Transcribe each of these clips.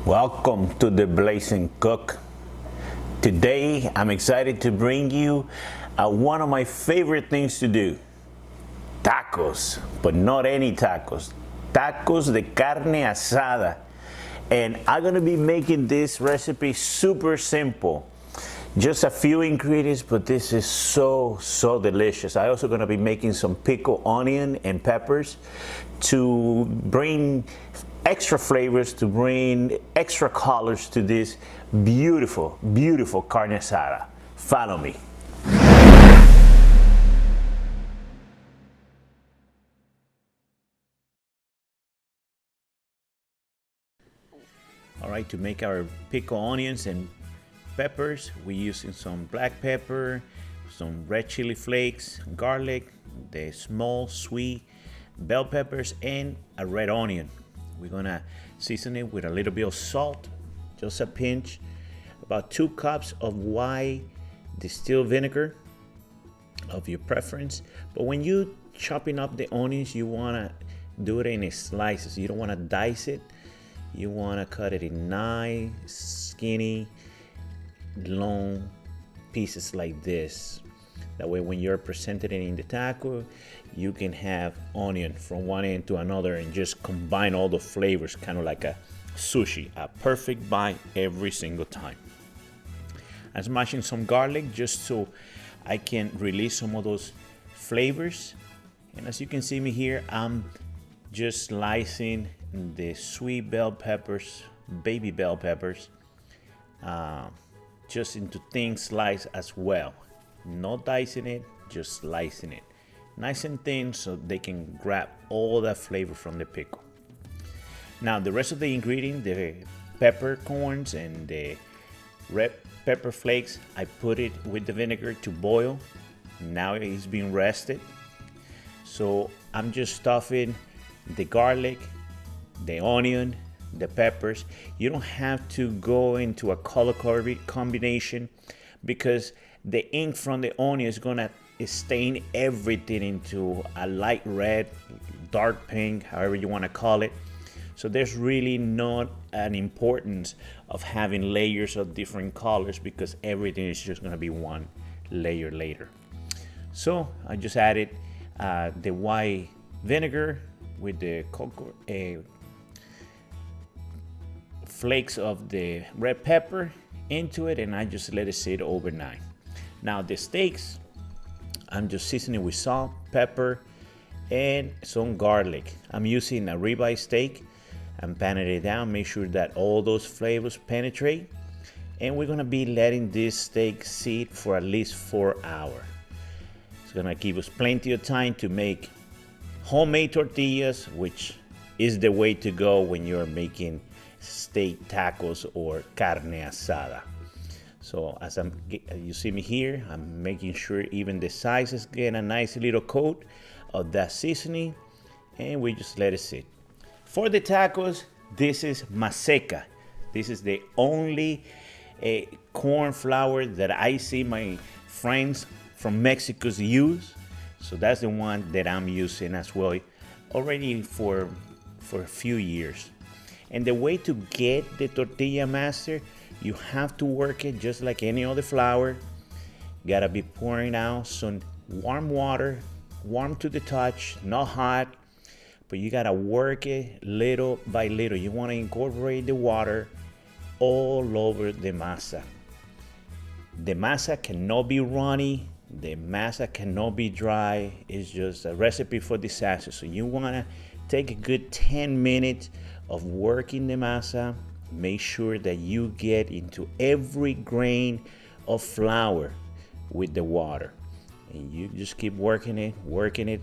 Welcome to the Blazing Cook. Today I'm excited to bring you one of my favorite things to do. Tacos, but not any tacos. Tacos de carne asada. And I'm gonna be making this recipe super simple. Just a few ingredients, but this is so delicious. I also gonna be making some pickled onion and peppers to bring extra flavors, to bring extra colors to this beautiful carne asada. Follow me. All right, to make our pickled onions and peppers, we're using some black pepper, some red chili flakes, garlic, the small sweet bell peppers, and a red onion. We're gonna season it with a little bit of salt, just a pinch, about 2 cups of white distilled vinegar of your preference. But when you chopping up the onions, you wanna do it in slices. You don't wanna dice it. You wanna cut it in nice, skinny, long pieces like this. That way when you're presenting it in the taco, you can have onion from one end to another and just combine all the flavors, kind of like a sushi, a perfect bite every single time. I'm smashing some garlic just so I can release some of those flavors. And as you can see me here, I'm just slicing the sweet bell peppers, baby bell peppers, just into thin slice as well. Not dicing it, just slicing it. Nice and thin so they can grab all that flavor from the pickle. Now the rest of the ingredient, the peppercorns and the red pepper flakes, I put it with the vinegar to boil. Now it's being rested. So I'm just stuffing the garlic, the onion, the peppers. You don't have to go into a color combination because the ink from the onion is gonna stain everything into a light red, dark pink, however you wanna call it. So there's really not an importance of having layers of different colors because everything is just gonna be one layer later. So I just added the white vinegar with the flakes of the red pepper into it, and I just let it sit overnight. Now the steaks, I'm just seasoning with salt, pepper, and some garlic. I'm using a ribeye steak. I'm panning it down, make sure that all those flavors penetrate. And we're gonna be letting this steak sit for at least 4 hours. It's gonna give us plenty of time to make homemade tortillas, which is the way to go when you're making steak tacos or carne asada. So as you see me here, I'm making sure even the sizes get a nice little coat of that seasoning, and we just let it sit. For the tacos, this is maseca. This is the only corn flour that I see my friends from Mexico use. So that's the one that I'm using as well already for a few years. And the way to get the tortilla master, you have to work it just like any other flour. Gotta be pouring out some warm water, warm to the touch, not hot, but you gotta work it little by little. You wanna incorporate the water all over the masa. The masa cannot be runny, the masa cannot be dry. It's just a recipe for disaster. So you wanna take a good 10 minutes of working the masa. Make sure that you get into every grain of flour with the water. And you just keep working it.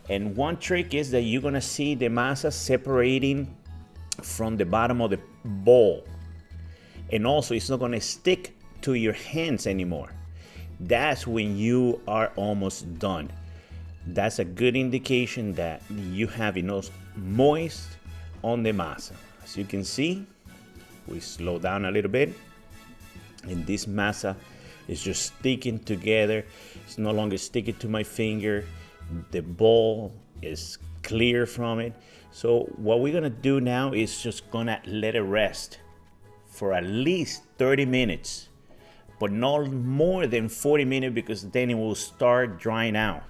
And one trick is that you're gonna see the masa separating from the bottom of the bowl. And also it's not gonna stick to your hands anymore. That's when you are almost done. That's a good indication that you have enough moist on the masa. As you can see, we slow down a little bit, and this masa is just sticking together. It's no longer sticking to my finger. The bowl is clear from it. So what we're gonna do now is just gonna let it rest for at least 30 minutes, but not more than 40 minutes because then it will start drying out.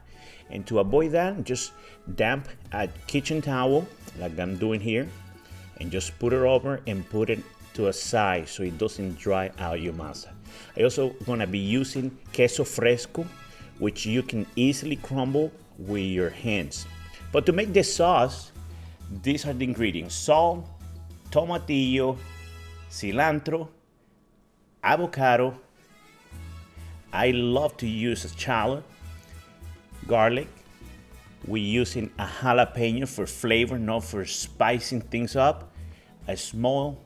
And to avoid that, just damp a kitchen towel like I'm doing here and just put it over and put it to a side so it doesn't dry out your masa. I also gonna be using queso fresco, which you can easily crumble with your hands. But to make this sauce, these are the ingredients: salt, tomatillo, cilantro, avocado. I love to use a shallot, garlic. We're using a jalapeno for flavor, not for spicing things up. A small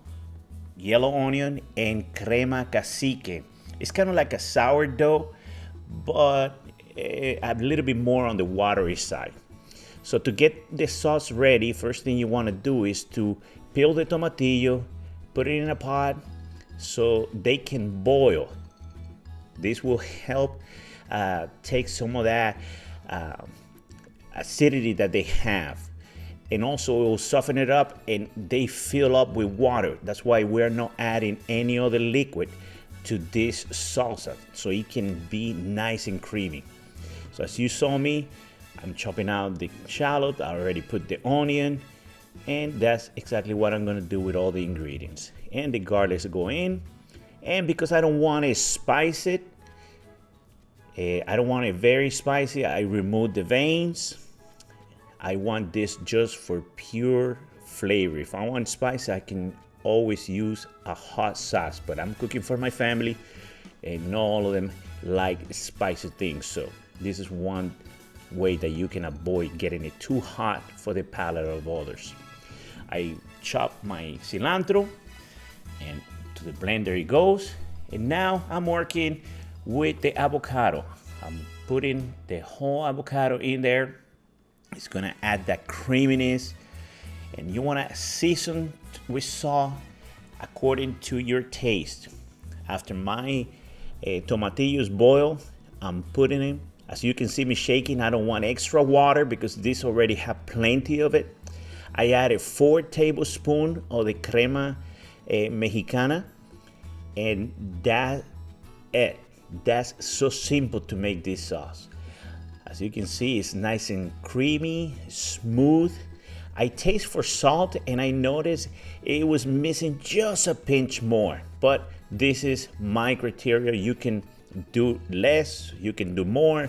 yellow onion and crema cacique. It's kind of like a sourdough, but a little bit more on the watery side. So to get the sauce ready, first thing you want to do is to peel the tomatillo, put it in a pot so they can boil. This will help take some of that acidity that they have, and also it will soften it up and they fill up with water. That's why we're not adding any other liquid to this salsa, so it can be nice and creamy. So as you saw me, I'm chopping out the shallot. I already put the onion, and that's exactly what I'm gonna do with all the ingredients. And the garlic go in, and because I don't want to spice it, I don't want it very spicy, I remove the veins. I want this just for pure flavor. If I want spicy, I can always use a hot sauce, but I'm cooking for my family and not all of them like spicy things. So this is one way that you can avoid getting it too hot for the palate of others. I chop my cilantro and to the blender it goes. And now I'm working with the avocado. I'm putting the whole avocado in there. It's gonna add that creaminess, and you wanna season with salt according to your taste. After my tomatillos boil, I'm putting it. As you can see me shaking, I don't want extra water because this already have plenty of it. I added 4 tablespoons of the crema mexicana, and that's it. That's so simple to make this sauce. As you can see, it's nice and creamy, smooth. I taste for salt and I noticed it was missing just a pinch more, but this is my criteria. You can do less, you can do more,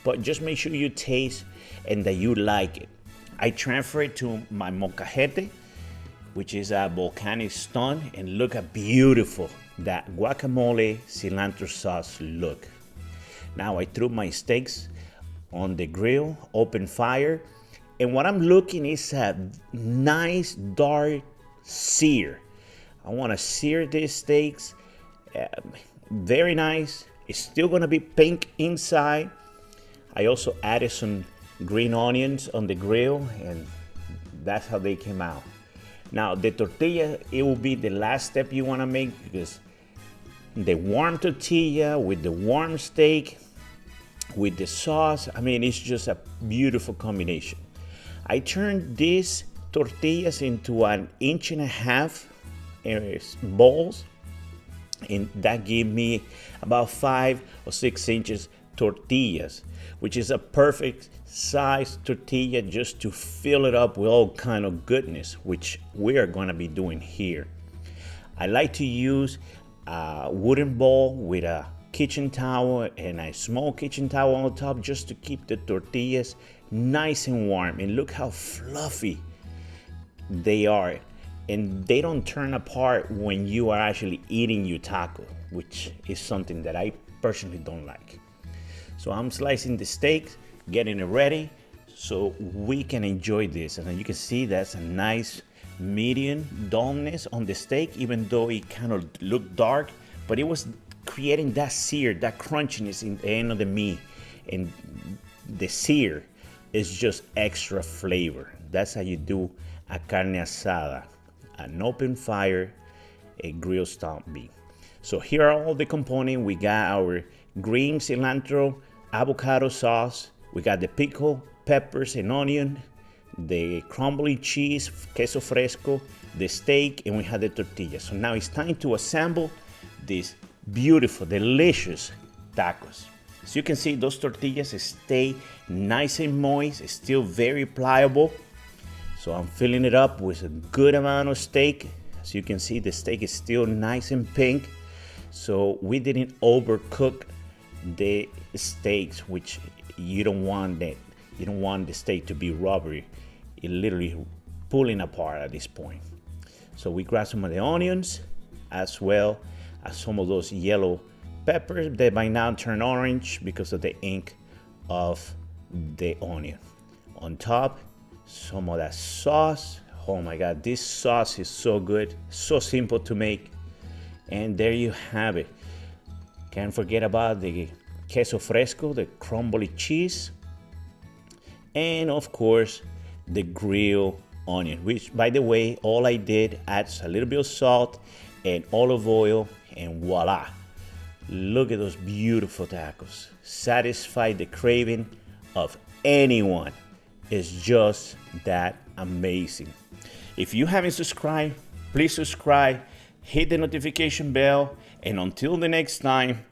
but just make sure you taste and that you like it. I transfer it to my molcajete, which is a volcanic stone, and look how beautiful that guacamole cilantro sauce look. Now I threw my steaks on the grill, open fire, and what I'm looking is a nice dark sear. I want to sear these steaks very nice. It's still gonna be pink inside. I also added some green onions on the grill, and that's how they came out. Now the tortilla, it will be the last step you want to make, because the warm tortilla with the warm steak with the sauce, I mean, it's just a beautiful combination. I turned these tortillas into 1.5 inch balls, and that gave me about 5 or 6 inches tortillas, which is a perfect size tortilla just to fill it up with all kind of goodness, which we are going to be doing here. I like to use a wooden bowl with a kitchen towel and a small kitchen towel on top, just to keep the tortillas nice and warm. And look how fluffy they are, and they don't turn apart when you are actually eating your taco, which is something that I personally don't like. So I'm slicing the steak, getting it ready so we can enjoy this. And you can see that's a nice medium dullness on the steak, even though it kind of looked dark, but it was creating that sear, that crunchiness in the end of the meat. And the sear is just extra flavor. That's how you do a carne asada, an open fire, a grill style beef. So here are all the components. We got our green cilantro avocado sauce. We got the pickled peppers and onion, the crumbly cheese, queso fresco, the steak, and we have the tortillas. So now it's time to assemble these beautiful, delicious tacos. As you can see, those tortillas stay nice and moist, it's still very pliable. So I'm filling it up with a good amount of steak. As you can see, the steak is still nice and pink. So we didn't overcook the steaks, which you don't want that. You don't want the steak to be rubbery. It literally pulling apart at this point. So we grab some of the onions as well as some of those yellow peppers that by now turn orange because of the ink of the onion. On top, some of that sauce. Oh my God, this sauce is so good, so simple to make. And there you have it. Can't forget about the queso fresco, the crumbly cheese, and of course the grilled onion, which by the way, all I did adds a little bit of salt and olive oil, and voila. Look at those beautiful tacos. Satisfy the craving of anyone. It's just that amazing. If you haven't subscribed, please subscribe, hit the notification bell, and until the next time,